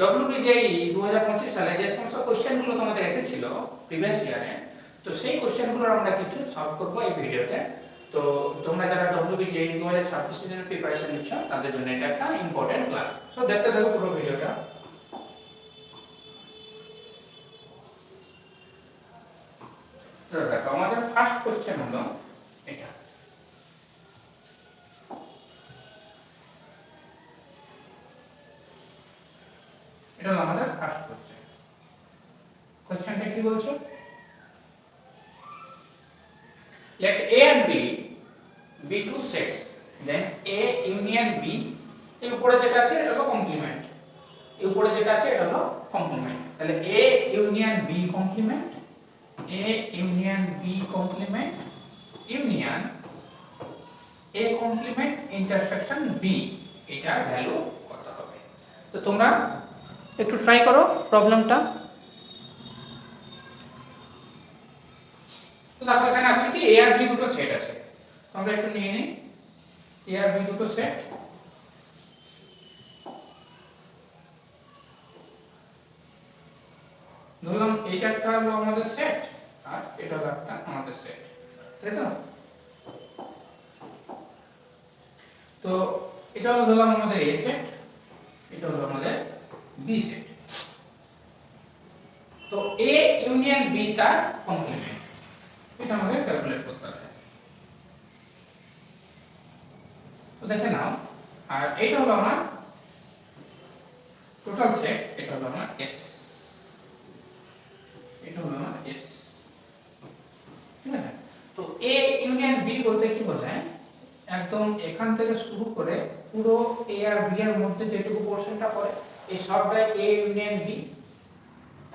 WBJE 2025 সালে যে সমস্ত কোশ্চেনগুলো তোমাদের এসেছিল প্রিভিয়াস ইয়ারে, তো সেই কোশ্চেনগুলো আমরা কিছু সলভ করব এই ভিডিওতে। তো তোমরা যারা WBJE 2026 এর প্রিপারেশন নিচ্ছ তাদের জন্য এটা একটা ইম্পর্টেন্ট ক্লাস। সো দেখতে থাকো পুরো ভিডিওটা। তো দেখো আমাদের ফার্স্ট কোশ্চেন হলো এটা। এটা হলো আমাদের ফার্স্ট কোশ্চেন। কোশ্চেনটা কি বলছো? Let A and B be two sets, then A union B, এই উপরে যেটা আছে এটা হলো কমপ্লিমেন্ট, এই উপরে যেটা আছে এটা হলো কমপ্লিমেন্ট। তাহলে A union B complement, A union B complement, union A complement intersection B, এটার ভ্যালু কত হবে? তো তোমরা একটু ট্রাই করো প্রবলেমটা। তো দেখো এখানে আছে কি A আর B দুটো সেট আছে, তো আমরা একটু নিয়ে নিই A আর B দুটো সেট। ধরলাম এইটা একটা হলো আমাদের সেট আর এটা হলো একটা আমাদের সেট, তাই তো? তো এটা হলো ধরলাম আমাদের A সেট, এটা হলো আমাদের B সেট। তো A ইউনিয়ন B তার কমপ্লিমেন্ট, এটা আমাদের ক্যালকুলেট করতে হবে। তো দেখে নাও, আর এটা হলো আমার টোটাল সেট, এটা হলো আমার S, এটা হলো আমার S, ঠিক আছে? তো A ইউনিয়ন B বলতে কি বোঝায়? একদম এখান থেকে শুরু করে পুরো A আর B এর মধ্যে যেটুকু পোরশনটা পড়ে এই সবটাই A ইউনিয়ন B,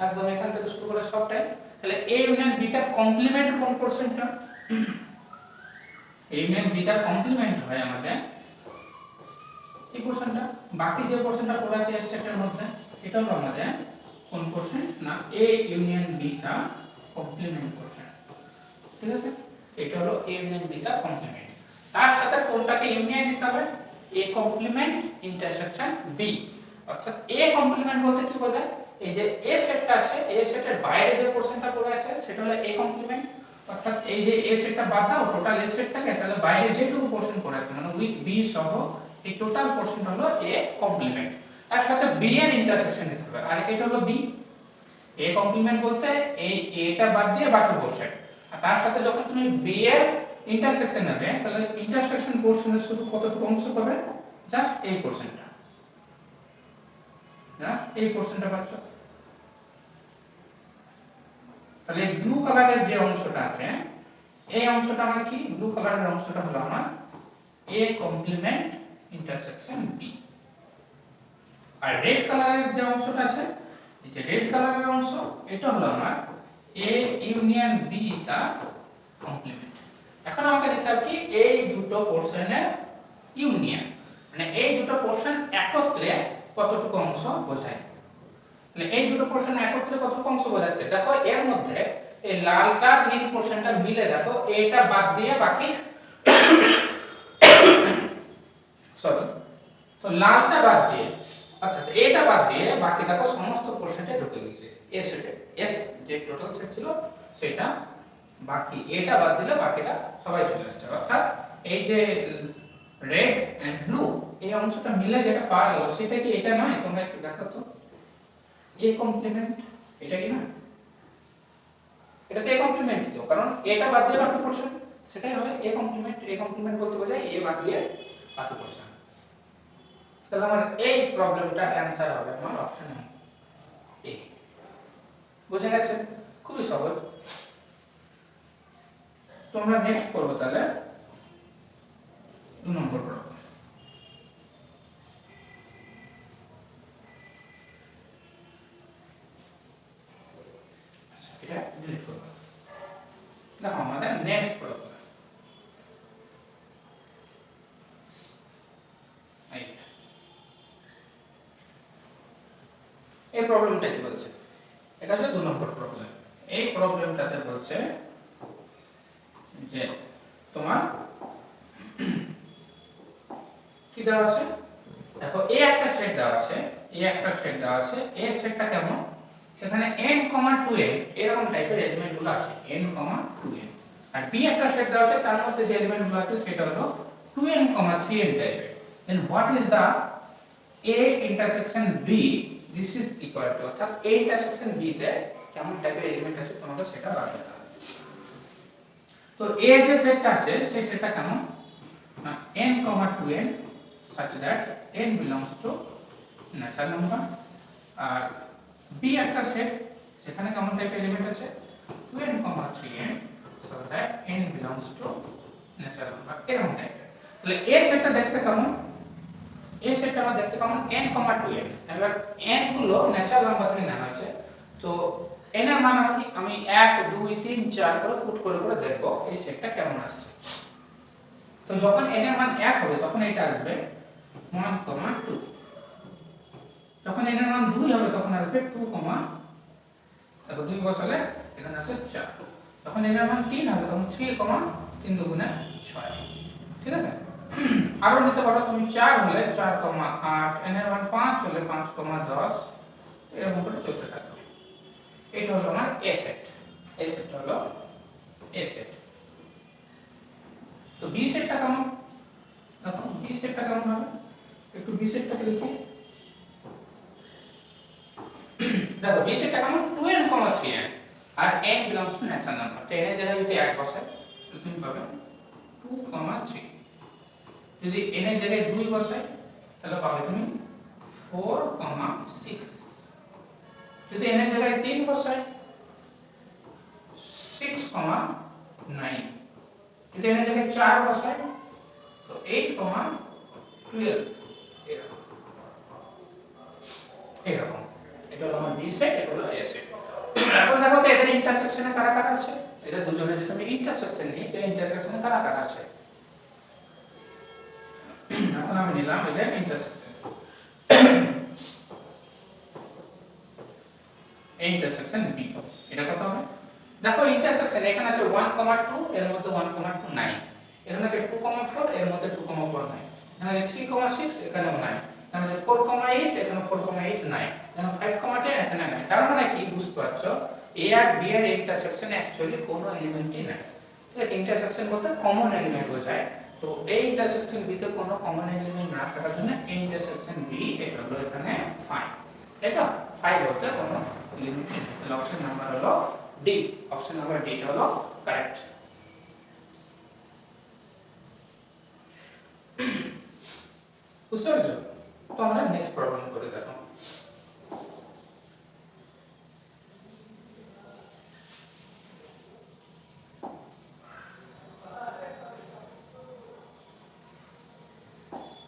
একদম এখান থেকে শুরু করে সবটাই। তাহলে A ইউনিয়ন B তার কমপ্লিমেন্ট কোন পোরশনটা? A ইউনিয়ন B তার কমপ্লিমেন্ট হয় আমাদের এই পোরশনটা, বাকি যে পোরশনটা পড়ে আছে S সেটের মধ্যে এটা হলো আমাদের কোন পোরশন না A ইউনিয়ন B তার কমপ্লিমেন্ট পোরশন, ঠিক আছে? এটা হলো A ইউনিয়ন B তার কমপ্লিমেন্ট। তার সাথে কোনটাকে ইউনিয়ন দিতে হবে? A কমপ্লিমেন্ট ইন্টারসেকশন B, অর্থাৎ A কমপ্লিমেন্ট বলতে কি বোঝায়? এই যে A সেটটা আছে, A সেটের বাইরে যে পোরশনটা পড়ে আছে সেটা হলো A কমপ্লিমেন্ট, অর্থাৎ এই যে A সেটটা বাদ দাও টোটাল S সেটটাকে, তাহলে বাইরে যেটুকু পোরশন পড়ে আছে মানে উইথ B সহ এই টোটাল পোরশনটা হলো A কমপ্লিমেন্ট। তার সাথে B এর ইন্টারসেকশন নিতে হবে, আর এটা হলো B। A কমপ্লিমেন্ট বলতে এই A টা বাদ দিয়ে বাকি পোরশন, আর তার সাথে যখন তুমি B এর ইন্টারসেকশন নেবে তাহলে ইন্টারসেকশন পোরশনের শুধু কতটুকু অংশ পাবে? জাস্ট এই পোরশনটা, জাস্ট এই পোরশনটা পাচ্ছ। তাহলে ব্লু কালারের যে অংশটা আছে এই অংশটা আমার কি? ব্লু কালারের অংশটা হলো আমার A কমপ্লিমেন্ট ইন্টারসেকশন B, আর রেড কালারের যে অংশটা আছে এই যে রেড কালারের অংশ এটা হলো আমার A ইউনিয়ন B তা কমপ্লিমেন্ট। এখন আমাকে দিতে হবে কি এই দুটো পোরশনের ইউনিয়ন, মানে এই দুটো পোরশন একত্রে কতটুকু অংশ বোঝায়। তাহলে এই দুটো পোরশন একত্রে কতটুকু অংশ বোঝাচ্ছে? দেখো এর মধ্যে এই লালটা নীল পোরশনটা মিলে দেখো এটা বাদ দিয়ে বাকি সরি, তো লালটা বাদ দিয়ে অর্থাৎ এটা বাদ দিয়ে বাকি দেখো সমস্ত পোরশনটা ঢুকে গেছে এ সেটে। এস যে টোটাল সেট ছিল সেটা বাকি এটা বাদ দিলে বাকিটা সবাই চলে আসছে, অর্থাৎ এই যে রেড এন্ড ব্লু এই অংশটা মিলে যেটা পাওয়া গেল সেটা কি এটা নয়? তোমরা একটু দেখো তো A কমপ্লিমেন্ট, এটা কি না? এটা তো A কমপ্লিমেন্ট তো, কারণ এটা বাদ দিয়ে বাকি পোরশন সেটাই হবে A কমপ্লিমেন্ট। A কমপ্লিমেন্ট বলতে বোঝায় A বাদ দিয়ে বাকি পোরশন। তাহলে আমার এই প্রবলেমটার অ্যানসার হবে আমার অপশন A। বুঝে গেছে? খুবই সহজ। তোমরা নেক্সট করবে তাহলে 2 নম্বর প্রবলেম। এটা ডিলিট করব। দেখো আমাদের নেক্সট প্রবলেম এই প্রবলেমটা কি বলছে? এটা হচ্ছে 2 নম্বর প্রবলেম। এই প্রবলেমটাতে বলছে যে তোমার কি দেওয়া আছে? দেখো A একটা সেট দেওয়া আছে এ একটা সেট দেওয়া আছে, এ সেটটা কেমন, সেখানে n, 2n এরকম টাইপের এলিমেন্টগুলো আছে, n, 2n। আর b একটা সেট দেওয়া আছে, তার মধ্যে যে এলিমেন্টগুলো আছে সেটা হলো 2n, 3n টাইপের। Then what is the a intersection b, this is equal to, অর্থাৎ a ইন্টারসেকশন b তে কেমন টাইপের এলিমেন্ট আছে তোমাকে সেটা বার করতে হবে। তো a যে সেটটা আছে সেই সেটটা কেমন, n, 2n such that n belongs to natural number, আর b একটা সেট, সেখানে কেমন টাইপের এলিমেন্ট আছে 2n, 3n so that n belongs to natural number, এরকম টাইপের। তাহলে a সেটটা দেখতে কেমন, a সেটটা আমরা দেখতে কেমন n, 2n। এবার n গুলো ন্যাচারাল নাম্বার থেকে নেওয়া হয়েছে, তো n এর মান আমি 1 2 3 4 করে পুট করে করে দেখব এই সেটটা কেমন আসছে। তো যখন n এর মান 1 হবে তখন এটা আসবে 1, 2, যখন n এর মান 2 হবে তখন আসবে 2, দেখো 2 বসালে এখানে আসে 4, যখন n এর মান 3 হবে তখন 3, 3 দুগুণে 6, ঠিক আছে। আরো নিতে পারো তুমি 4 হলে 4, 8, n এর মান 5 হলে 5, 10 এরকম করে চলতে থাকবে। এটা হলো আমার a সেট, এই সেটটা হলো a সেট। তো b সেটটা কেমন, দেখো b সেটটা কেমন হবে, একটু b সেটটাকে লিখি। দেখো b সেটটা কেমন 2n, 3n R n belongs to natural number, তো n এর জায়গায় যদি 1 বসাই তো তুমি পাবে 2, 3। যদি n এর জায়গায় 2 বসাই তাহলে পাবে তুমি 4, 6। যদি n এর জায়গায় 3 বসাই 6, 9। যদি n এর জায়গায় 4 বসাই তো 8, 12 এরকম এরকম। এটা হলো আমার b সেট, এটা হলো a সেট। এখন দেখো তো এদের ইন্টারসেকশনে কারা কারা আছে, এটা দুজনে যদি আমি ইন্টারসেকশন নিই তো ইন্টারসেকশনে কারা কারা আছে। এখন আমি নিলাম এদের ইন্টারসেকশন, এই ইন্টারসেকশন b, এটা কত হবে, দেখো ইন্টারসেকশন এখানে আছে 1, 2 এর মধ্যে 1, 2 নাই, এখানে আছে 2, 4 এর মধ্যে 2, 4 নাই, এখানে আছে 3, 6 এখানেও নাই, এখানে আছে 4, 8 এখানে 4, 8 নাই, এখানে 5, 10 এখানে নাই। তার মানে কি বুঝতে পারছো, a আর b এর ইন্টারসেকশন অ্যাকচুয়ালি কোনো এলিমেন্টই নাই, ঠিক আছে। ইন্টারসেকশন বলতে কমন এলিমেন্ট বোঝায়, তো এই ইন্টারসেকশন b তে কোনো কমন এলিমেন্ট না থাকার জন্য এই ইন্টারসেকশন b এটা হলো এখানে 5, এটা 5 বলতে কোনো এলিমেন্ট নেই। তাহলে অপশন নাম্বার হলো ডি, অপশন নাম্বার ডি হলো কারেক্ট। বুঝতে পারছো, তো আমরা নেক্সট প্রবলেম করে দেখো।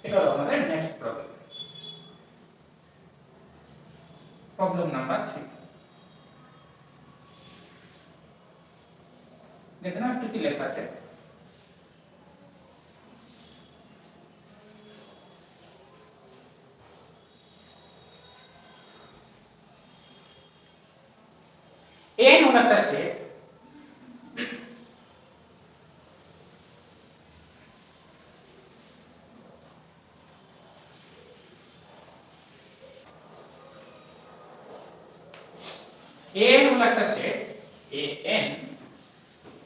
এটা হলো আমাদের নেক্সট প্রবলেম, প্রবলেম নাম্বার 3। দেখেন একটু কি লেখা আছে, n হলো একটা সেট, n হলো একটা সেট, an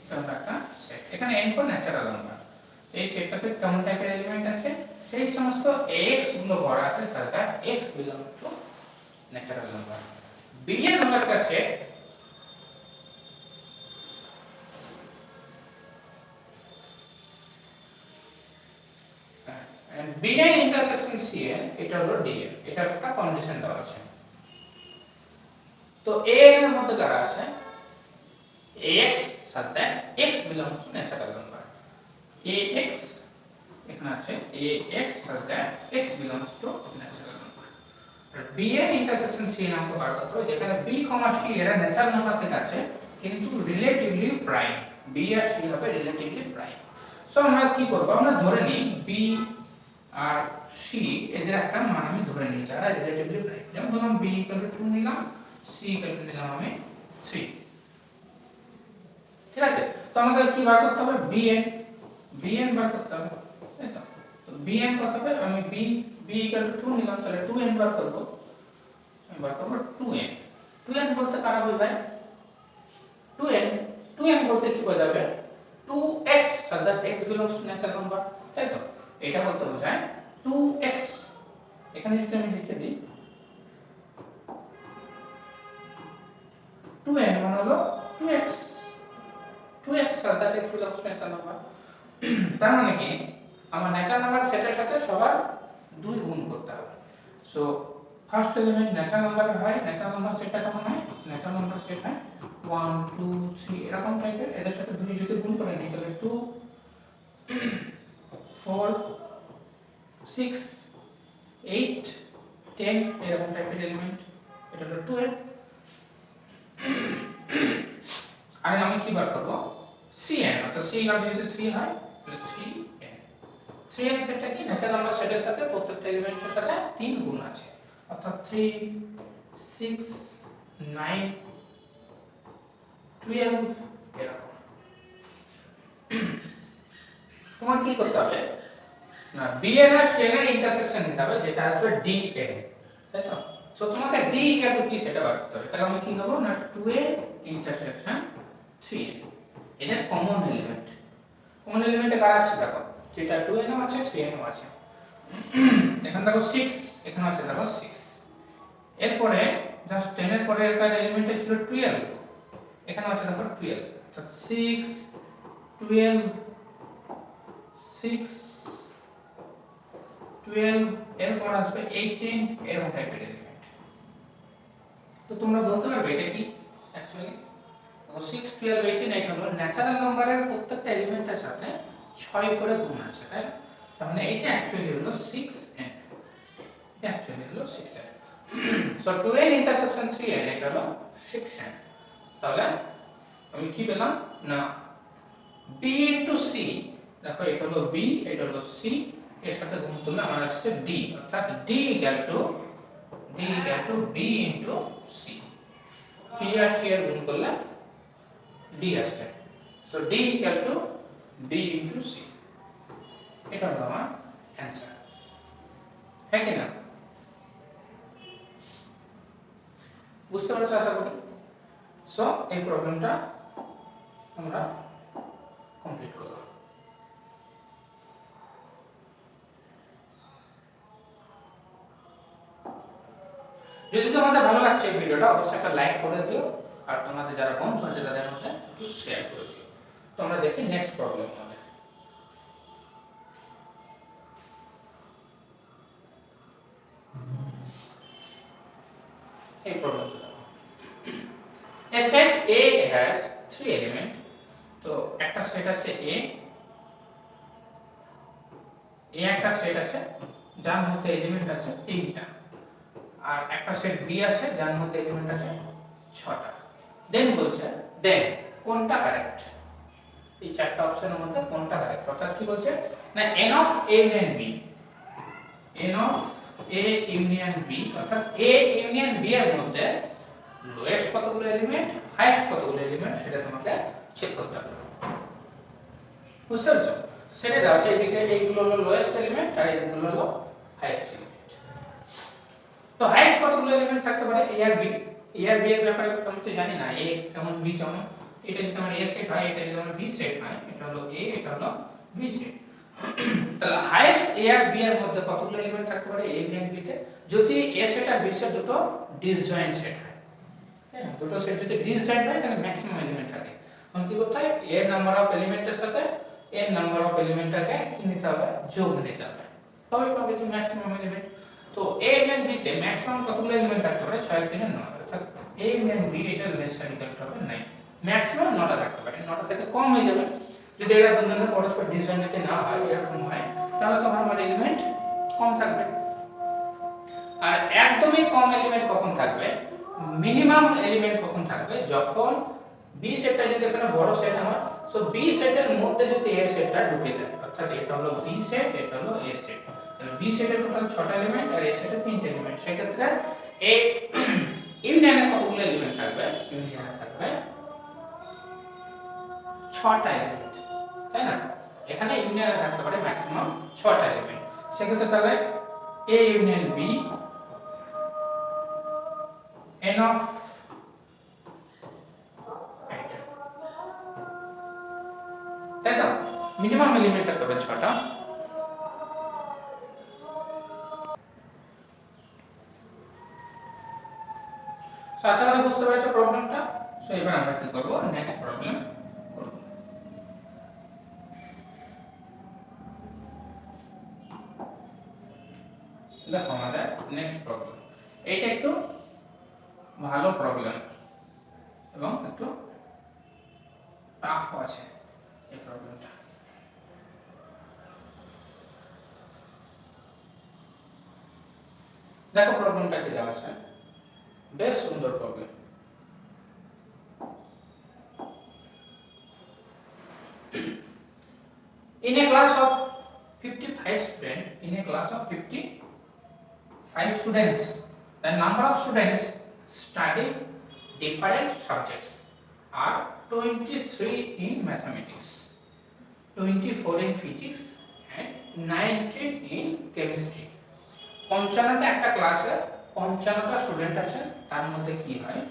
এটা হলো একটা সেট, এখানে n ফর ন্যাচারাল নাম্বার। এই সেটটাতে কেমন টাইপের এলিমেন্ট আছে, সেই সমস্ত x গুলো ভরা আছে such that x belongs to natural number। bn হলো একটা set, and bn intersection cn এটা হলো dn, এটা একটা কন্ডিশন দেওয়া আছে। তো an এর মধ্যে কারা আছে, ax such that x belongs to natural number, ax এখানে আছে ax such that x belongs to natural number। R bn intersection cn আমরা বার করতে হবে, যেখানে b, c এরা ন্যাচারাল নাম্বার থেকে আছে কিন্তু রিলেটিভলি প্রাইম, b আর c হবে রিলেটিভলি প্রাইম। সো আমরা কি করব, আমরা ধরে নিই b আর c এদের একটা মান আমি ধরে নিই যারা রিলেটিভলি প্রাইম, যেমন ধরলাম b = 2 নিলাম, c = নিলাম আমি 3, ঠিক আছে। তো আমাদের কি বার করতে হবে, bn বার করতে হবে, তাই তো। তো bn কত হবে, আমি b = 2 নিলাম, তাহলে 2n বার করব, এবার করব 2n। 2n বলতে কারা বোঝায়? 2n 2n বলতে কি বোঝাবে? 2x, such that x belongs to natural number, তাই তো? এটা বলতে বোঝায় 2x। এখানে যদি আমি লিখে দিই 2n মানে হলো 2x, 2x such that x belongs to natural number। তার মানে কি আমার ন্যাচারাল নাম্বার সেটের সাথে সবার 2 গুণ করতে হবে। So first element natural number হয়, ন্যাচারাল নাম্বার সেটটা কেমন হয়? ন্যাচারাল নাম্বার সেট হয় 1 2 3 এরকম টাইপের, এদের সাথে 2 যদি গুণ করে নিই তাহলে 2 4 6 8 10 এরকম টাইপের এলিমেন্ট। এটা হলো 2n। আর আমি কি বার করব? cn, অর্থাৎ c এর যদি 3 হয় তাহলে 3n। 3n সেটটা কি? ন্যাচারাল নাম্বার সেটের সাথে প্রত্যেকটা এলিমেন্টের সাথে 3 গুণ আছে, অর্থাৎ 3 6 9 12 এরকম। তোমার কি করতে হবে না, bn আর cn এর ইন্টারসেকশন নিতে হবে, যেটা আসবে dn, তাই তো? সো তোমাকে d ইকুয়াল টু কি সেটা বার করতে হবে। তাহলে আমি কি করব না 2n ইন্টারসেকশন 3n, এটা কমন এলিমেন্ট। কমন এলিমেন্টে কারা আছে দেখো, যেটা 2n ও আছে 3n ও আছে। এখানে দেখো 6, এখানে আছে দেখো 6। এরপরে জাস্ট 10 এর পরে এর এলিমেন্টে ছিল 12, এখানে আছে দেখো 12, অর্থাৎ 6 12 6 12, এরপর আসবে 18 এরকম টাইপের এলিমেন্ট। তো তোমরা বলতে পারবে এটা কি অ্যাকচুয়ালি? তো 6 12 18 এটা হলো ন্যাচারাল নাম্বারের প্রত্যেকটা এলিমেন্টের সাথে 6 করে গুণ আছে, তাই না? তার মানে এটা অ্যাকচুয়ালি হলো 6n, এটা অ্যাকচুয়ালি হলো 6n। So 2n intersection 3n এটা হলো 6n। তাহলে আমি কি পেলাম না b ইনটু c, দেখো এটা হলো b, এটা হলো c, এর সাথে গুণ করলে আমার আসছে d, অর্থাৎ d equal to b into c। p আর c এর গুণ করলে d আসছে। So d equal to b into c, এটা হলো আমার অ্যানসার। হ্যাঁ কি না? বুঝতে পারছো আশা করি। সো এই প্রবলেমটা আমরা কমপ্লিট করলাম। যদি তোমাদের ভালো লাগছে এই ভিডিওটা অবশ্যই একটা লাইক করে দিও, আর তোমাদের যারা বন্ধু আছে তাদের মধ্যে একটু শেয়ার করে দিও। তো আমরা দেখি নেক্সট প্রবলেম আমাদের। এই প্রবলেমটা a set A has 3 element। তো একটা সেট আছে A একটা সেট আছে যার মধ্যে এলিমেন্ট আছে 3টা, আর একটা সেট B আছে যার মধ্যে এলিমেন্ট আছে 6টা। দেন বলছে দেন কোনটা কারেক্ট? এই চারটা অপশনের মধ্যে কোনটা কারেক্ট? অর্থাৎ কি বলছে না n of A union B, n of A union B, অর্থাৎ A ইউনিয়ন B এর মধ্যে লোয়েস্ট কতগুলো এলিমেন্ট, হাইয়েস্ট কতগুলো এলিমেন্ট সেটা তোমাকে চেক করতে হবে। বুঝতে পারছো? সেটা দাও আছে, এদিকে এইগুলো হলো লোয়েস্ট এলিমেন্ট আর এইগুলো হলো হাইয়েস্ট এলিমেন্ট। তো হাইয়েস্ট কতগুলো এলিমেন্ট থাকতে পারে? A R B। A R B এর ব্যাপারে আমি তো জানি না A কেমন B কেমন। এটা যদি আমার A সেট হয়, এটা যদি আমার B সেট হয়, এটা হলো A, এটা হলো B সেট। তাহলে হাইয়েস্ট A আর B এর মধ্যে কতগুলো এলিমেন্ট থাকতে পারে A, B আর B তে? যদি A সেট আর B সেট দুটো ডিসজয়েন্ট সেট হয়, হ্যাঁ, দুটো সেট যদি ডিসজয়েন্ট হয় তাহলে ম্যাক্সিমাম এলিমেন্ট থাকে। তখন কি করতে হয়? A নাম্বার অফ এলিমেন্টের সাথে n নাম্বার অফ এলিমেন্টটাকে কি নিতে হবে? যোগ নিতে হবে, তবে পাবে যে ম্যাক্সিমাম এলিমেন্ট। তো A ইউনিয়ন B তে ম্যাক্সিমাম কতগুলো এলিমেন্ট থাকতে পারে? 6 3 9, অর্থাৎ A ইউনিয়ন B এটা লেস সাইকেল হবে 9। ম্যাক্সিমাম 9টা থাকতে পারে, 9টা থেকে কম হয়ে যাবে যদি এরা দুজনের পরস্পর ডিসজয়েন্ট না হয়, এরকম হয়, তাহলে তখন আমার এলিমেন্ট কম থাকবে। আর একদমই কম এলিমেন্ট কখন থাকবে? মিনিমাম এলিমেন্ট কখন থাকবে? যখন B সেটটা যদি এখানে বড় সেট আমার, সো B সেটের মধ্যে যদি A সেটটা ঢুকে যায়, অর্থাৎ এটা হলো B সেট, এটা হলো A সেট, তাহলে B সেটের টোটাল 6টা এলিমেন্ট আর A সেটের 3টা এলিমেন্ট। সেই ক্ষেত্রে A ইউনিয়নে কতগুলো এলিমেন্ট থাকবে? ইউনিয়নে থাকবে 6টা এলিমেন্ট, তাই না? এখানে ইউনিয়নে থাকতে পারে ম্যাক্সিমাম 6টা এলিমেন্ট। সেই ক্ষেত্রে তাহলে A union B n of তাই তো মিনিমাম এলিমেন্ট থাকতে হবে 6টা। সো আশা করি বুঝতে পেরেছো প্রবলেমটা। সো এবার আমরা কি করব, নেক্সট প্রবলেম করব। দেখো আমাদের নেক্সট প্রবলেম, এইটা একটু ভালো প্রবলেম এবং একটু টাফ আছে এই প্রবলেমটা। দেখো প্রবলেমটা কি দেওয়া আছে, বেশ সুন্দর problem. In a class of 55 students, the number of students studying different subjects are 23 in mathematics, 24 in physics and 19 in chemistry. 55টা একটা ক্লাসে 55টা স্টুডেন্ট আছে, তার মধ্যে কি হয়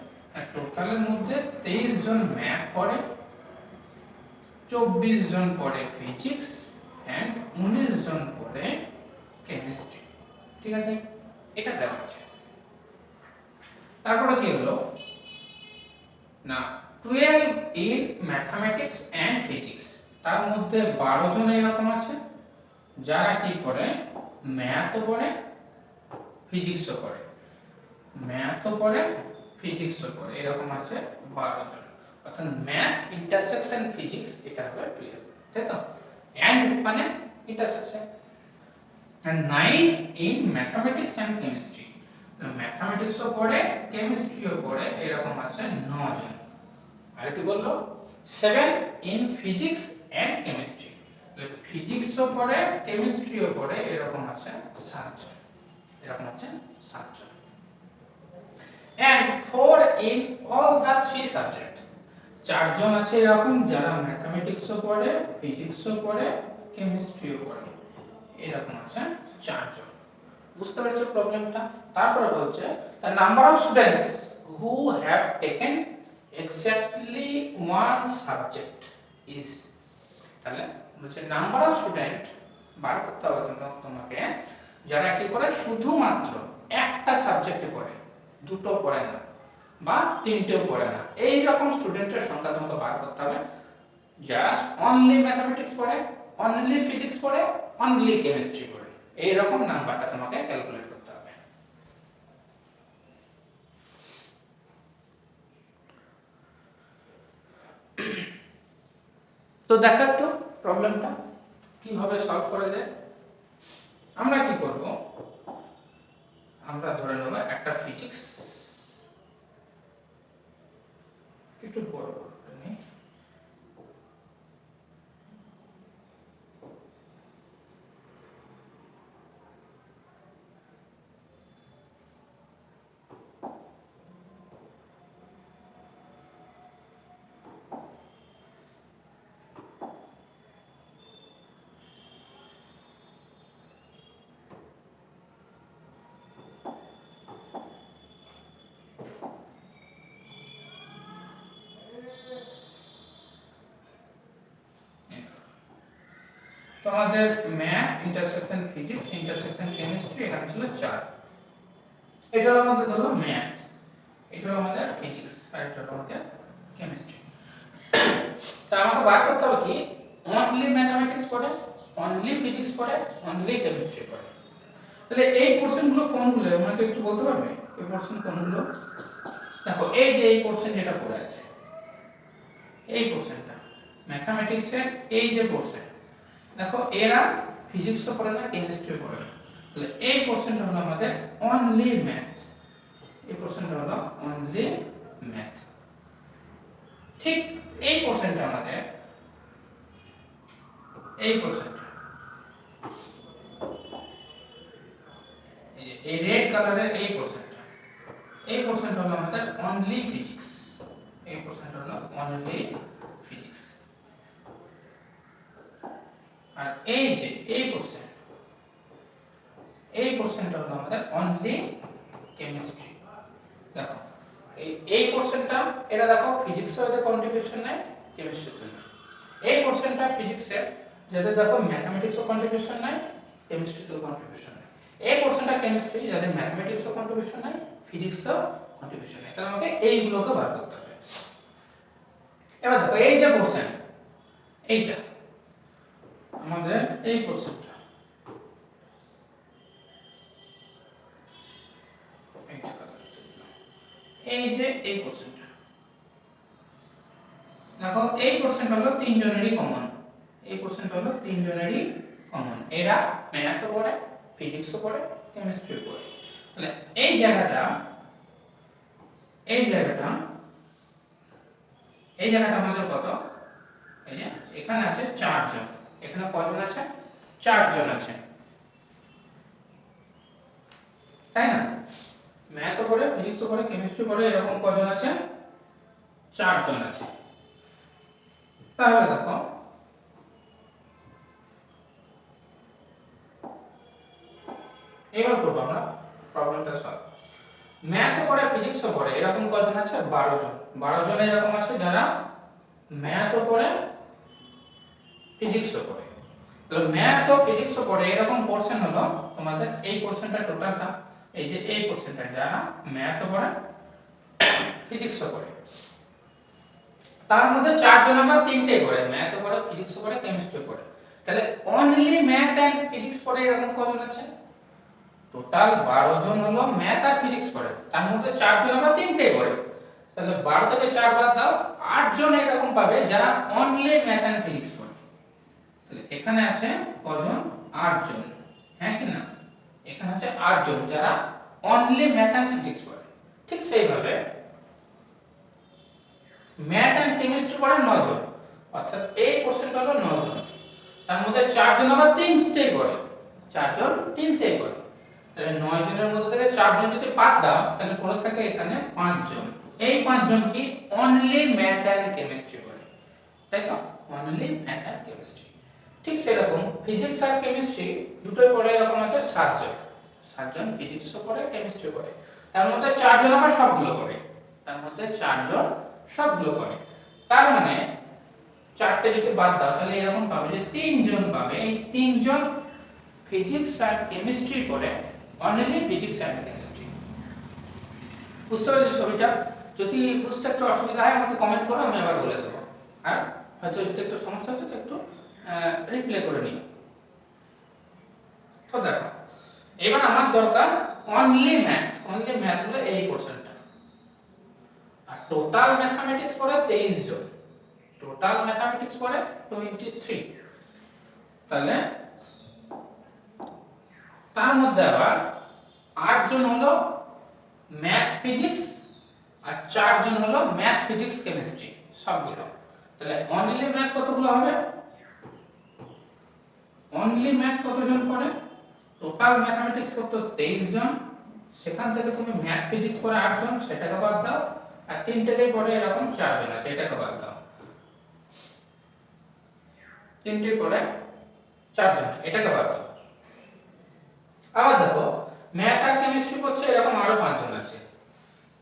টোটালের মধ্যে 23 জন ম্যাথ পড়ে, 24 জন পড়ে ফিজিক্স এন্ড 19 জন পড়ে কেমিস্ট্রি। ঠিক আছে, এটা দেওয়া আছে। তারপরে কি হলো না 12 ইন ম্যাথমেটিক্স এন্ড ফিজিক্স, তার মধ্যে 12 জন এরকম আছে যারা কি করে ম্যাথও পড়ে ফিজিক্সও পড়ে, এরকম আছে 12 জন। অর্থাৎ ম্যাথ ইন্টারসেকশন ফিজিক্স এটা হবে 12, তাই তো, এন্ড মানে intersection, and 9 in mathematics and chemistry, ম্যাথমেটিক্সও পড়ে কেমিস্ট্রিও পড়ে, এরকম আছে 9 জন। আর কি বললো 7 ইন ফিজিক্স এন্ড কেমিস্ট্রি, ফিজিক্সও পড়ে কেমিস্ট্রিও পড়ে, এরকম আছে 7 জন, and 4 in all the 3 subject, 4 জন আছে এরকম যারা ম্যাথমেটিক্সও পড়ে ফিজিক্সও পড়ে কেমিস্ট্রিও পড়ে, এরকম আছে 4 জন। বুঝতে পারছো প্রবলেমটা? তারপরে বলছে the number of students who have taken exactly one subject is, তাহলে বলছে নাম্বার অফ স্টুডেন্ট বার করতে হবে তোমাকে যারা কি করে শুধুমাত্র একটা সাবজেক্টে পড়ে, দুটো পড়ে না বা তিনটেও পড়ে না, এই রকম স্টুডেন্টের সংখ্যা তোমাকে বার করতে হবে যারা অনলি ম্যাথমেটিক্স পড়ে, অনলি ফিজিক্স পড়ে, অনলি কেমিস্ট্রি পড়ে, এই রকম নাম্বারটা তোমাকে ক্যালকুলেট করতে হবে। তো দেখো একটু প্রবলেমটা কিভাবে সলভ করা যায়। আমরা কি করব, আমরা ধরে নেব একটা ফিজিক্স একটু বড় নেই, তো আমাদের math intersection physics intersection chemistry এখানে ছিল 4, এটা হলো আমাদের ধরো ম্যাথ, এটা হলো আমাদের ফিজিক্স আর এটা হলো আমাদের কেমিস্ট্রি। তো আমাকে বার করতে হবে কি অনলি ম্যাথমেটিক্স পড়ে, অনলি ফিজিক্স পড়ে, অনলি কেমিস্ট্রি পড়ে। তাহলে এই পোরশনগুলো কোনগুলো আমাকে একটু বলতে পারবে, এই পোরশন কোনগুলো? দেখো এই যে এই পোরশন যেটা পড়ে আছে, এই পোরশনটা ম্যাথমেটিক্সের এই যে পোরশন, দেখো এরা ফিজিক্সও পড়ে না কেমিস্ট্রিও পড়ে না, তাহলে এই পোরশনটা হলো আমাদের অনলি ম্যাথ, এই পোরশনটা হলো অনলি ম্যাথ। ঠিক এই পোরশনটা আমাদের এই পোরশনটা এই রেড কালারের এই পোরশনটা হলো আমাদের অনলি ফিজিক্স, এই পোরশনটা হলো অনলি ফিজিক্স। আর এই যে এই পোরশনটা হলো আমাদের অনলি কেমিস্ট্রি। দেখো এই পোরশনটা এটা দেখো ফিজিক্সের এতে কন্ট্রিবিউশন নেয়, কেমিস্ট্রিতে নেয়। এই পোরশনটা ফিজিক্সের, যাদের দেখো ম্যাথমেটিক্সও কন্ট্রিবিউশন নেয়, কেমিস্ট্রিতেও কন্ট্রিবিউশন নেয়। এই পোরশনটা কেমিস্ট্রি, যাদের ম্যাথমেটিক্সও কন্ট্রিবিউশন নেয়, ফিজিক্সও কন্ট্রিবিউশন নেয়। তাহলে আমাকে এইগুলোকে বার করতে হবে। এবার দেখো এই যে পোরশন, এইটা আমাদের এই পোরশনটা, এই যে এই পোরশনটা দেখো, এই পোরশনটা হলো তিনজনেরই কমন, এই পোরশনটা হলো তিনজনেরই কমন। এরা ম্যাথও পড়ে, ফিজিক্সও পড়ে, কেমিস্ট্রিও পড়ে। তাহলে এই জায়গাটা, এই জায়গাটা, এই জায়গাটা আমাদের কত, এই যে এখানে আছে 4 জন, এখানে কজন আছে, 4 জন আছে, তাই না? ম্যাথও পড়ে, ফিজিক্সও পড়ে, কেমিস্ট্রি পড়ে, এরকম কজন আছে, 4 জন আছে। তাহলে দেখো এবার করব আমরা প্রবলেমটা সলভ। ম্যাথও পড়ে, ফিজিক্সও পড়ে, এরকম কজন আছে, 12 জন। 12 জন এরকম আছে যারা ম্যাথও পড়ে, ফিজিক্সও পড়ে। তাহলে ম্যাথ ও ফিজিক্সও পড়ে এরকম পোরশন হলো তোমাদের এই পোরশনটা, টোটালটা এই যে এই পোরশনটা, যারা ম্যাথও পড়ে, ফিজিক্সও পড়ে। তার মধ্যে 4 জন আবার তিনটেই পড়ে, ম্যাথও পড়ে, ফিজিক্সও পড়ে, কেমিস্ট্রিও পড়ে। তাহলে অনলি ম্যাথ এন্ড ফিজিক্স পড়ে এরকম কজন আছে, টোটাল 12 জন হলো ম্যাথ আর ফিজিক্স পড়ে, তার মধ্যে 4 জন আবার তিনটেই পড়ে। তাহলে 12 থেকে 4 বাদ দাও, 8 জন এরকম পাবে যারা অনলি ম্যাথ এন্ড ফিজিক্স পড়ে। তাহলে এখানে আছে কজন, 8 জন, হ্যাঁ কি না? এখানে আছে 8 জন যারা অনলি ম্যাথ এন্ড ফিজিক্স পড়ে। ঠিক সেইভাবে ম্যাথ এন্ড কেমিস্ট্রি পড়ে 9 জন, অর্থাৎ এই পোরশনটা হলো 9 জন। তার মধ্যে 4 জন আবার তিনটেই পড়ে, 4 জন তিনটেই পড়ে। তাহলে 9 জনের মধ্যে থেকে 4 জন যদি বাদ দাও, তাহলে পড়ে থাকে এখানে 5 জন। এই 5 জন কি অনলি ম্যাথ এন্ড কেমিস্ট্রি পড়ে, তাই তো? Only math and chemistry. ঠিক সেরকম ফিজিক্স আর কেমিস্ট্রি দুটোই পড়ে এরকম আছে 7 জন। 7 জন ফিজিক্সও পড়ে, কেমিস্ট্রিও পড়ে। তার মধ্যে 4 জন আবার সবগুলো পড়ে, তার মধ্যে 4 জন সবগুলো পড়ে। তার মানে 4টে যদি বাদ দাও, তাহলে এরকম পাবে যে 3 জন পাবে। এই 3 জন ফিজিক্স আর কেমিস্ট্রি পড়ে, অনলি ফিজিক্স আর কেমিস্ট্রি। বুঝতে পেরেছো ছবিটা? যদি বুঝতে একটু অসুবিধা হয় আমাকে কমেন্ট করো, আমি আবার বলে দেবো। আর হয়তো যদি একটু সমস্যা হচ্ছে তো একটু রিপ্লে করে নিই। তো দেখো এবার আমার দরকার অনলি ম্যাথ। অনলি ম্যাথ হলো এই পোরশনটা। আর টোটাল ম্যাথমেটিক্স পড়ে 23 জন, টোটাল ম্যাথমেটিক্স পড়ে 23। তাহলে তার মধ্যে আবার 8 জন হলো ম্যাথ ফিজিক্স আর 4 জন হলো ম্যাথ ফিজিক্স কেমিস্ট্রি সবগুলো। তাহলে অনলি ম্যাথ কতগুলো হবে, অনলি ম্যাথ কতজন পড়ে, টোটাল ম্যাথমেটিক্স কত 23 জন, সেখান থেকে তুমি ম্যাথ ফিজিক্স পড়ে 8 জন, সেটাকে বাদ দাও। আর তিনটেকে পড়ে এরকম 4 জন আছে, এটাকে বাদ দাও। তিনটে পড়ে 4 জন, এটাকে বাদ দাও। আবার দেখো ম্যাথ আর কেমিস্ট্রি পড়ছে এরকম আরো 5 জন আছে,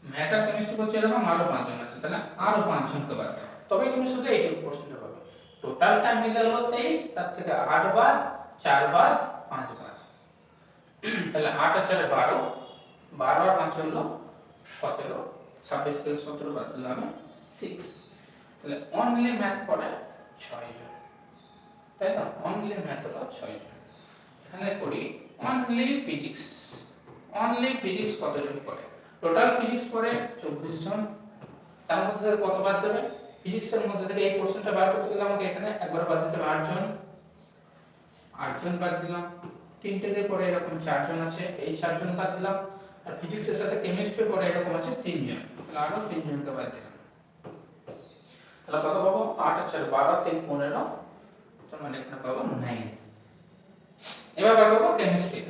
ম্যাথ আর কেমিস্ট্রি পড়ছে এরকম আরো 5 জন আছে। তাহলে আরো 5 জনকে বাদ দাও, তবে তুমি শুধু এইটুকু প্রশ্নটা পাবে। টোটালটা মিলে হলো 23, তার থেকে 8 বাদ, 4 বাদ, 5 বাদ। তাহলে 8 আর 4 12, 12 আর 5 হলো 17, 26 থেকে 17 বাদ দিলে হবে 6। তাহলে অনলি ম্যাথ পড়ে 6 জন, তাই তো? অনলি ম্যাথ হলো 6 জন। এখানে করি অনলি ফিজিক্স। অনলি ফিজিক্স কতজন পড়ে, টোটাল ফিজিক্স পড়ে 24 জন। তার মধ্যে থেকে কত বাদ যাবে, ফিজিক্সের মধ্যে থেকে এই কোশ্চেনটা বার করতে গেলে আমাকে এখানে একবার বাদ দিতে হবে 8 জন। 8 জন বাদ দিলাম। তিনটেকে পড়ে এরকম 4 জন আছে, এই 4 জন বাদ দিলাম। আর ফিজিক্সের সাথে কেমিস্ট্রি পড়ে এরকম আছে 3 জন, তাহলে আরো 3 জনকে বাদ দিলাম। তাহলে কত পাবো, 8 আর 4 12, 3 15, তার মানে এখানে পাবো 9। এবার বার করব কেমিস্ট্রি।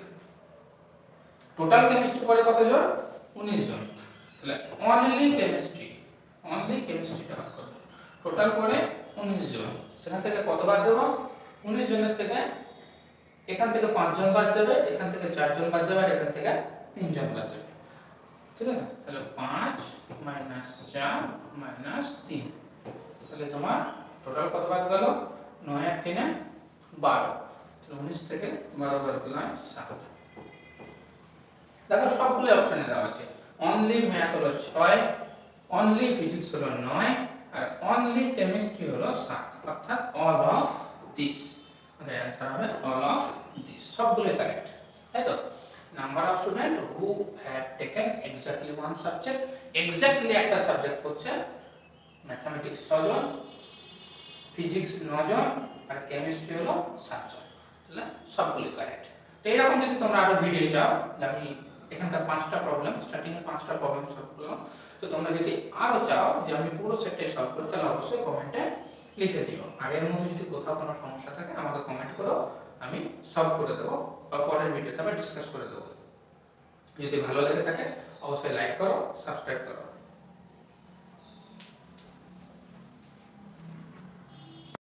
টোটাল কেমিস্ট্রি পড়ে কতজন, 19 জন। তাহলে অনলি কেমিস্ট্রি, অনলি কেমিস্ট্রিটা বার করব। টোটাল পড়ে 19 জন, সেখান থেকে কত বাদ দেব, 19 জনের থেকে এখান থেকে 5 জন বাদ যাবে, এখান থেকে 4 জন বাদ যাবে, আর এখান থেকে 3 জন বাদ যাবে। ঠিক আছে? তাহলে 5 মাইনাস 4 মাইনাস 3, তাহলে তোমার টোটাল কত বাদ গেল? 9 আর 3 12, 19 থেকে 12 বাদ গেল 7। দেখো সবগুলো অপশনে দেওয়া আছে, অনলি ম্যাথ হলো 6, অনলি ফিজিক্স হলো 9, আর অনলি কেমিস্ট্রি হলো 7, অর্থাৎ অল অফ দিস। আমাদের অ্যান্সার হবে অল অফ দিস, সবগুলো কারেক্ট, তাই তো? Number of student who have taken exactly one subject, exactly একটা সাবজেক্ট হচ্ছে ম্যাথমেটিক্স 6 জন, ফিজিক্স 9 জন, আর কেমিস্ট্রি হলো 7 জন, তাহলে সবগুলো কারেক্ট। তো এরকম যদি তোমরা আরো ভিডিও চাও, আমি এখানকার 5টা প্রবলেম, স্টার্টিং এ 5টা প্রবলেম সলভ করলাম, তো তোমরা যদি আরো চাও যে আমি পুরো সেটটাই সলভ করি, তাহলে অবশ্যই কমেন্টে লিখে দিও। আর এর মধ্যে যদি কোথাও কোনো সমস্যা থাকে আমাকে কমেন্ট করো, আমি সলভ করে দেবো বা পরের ভিডিওতে আবার ডিসকাস করে দেবো। যদি ভালো লেগে থাকে অবশ্যই লাইক করো, সাবস্ক্রাইব করো।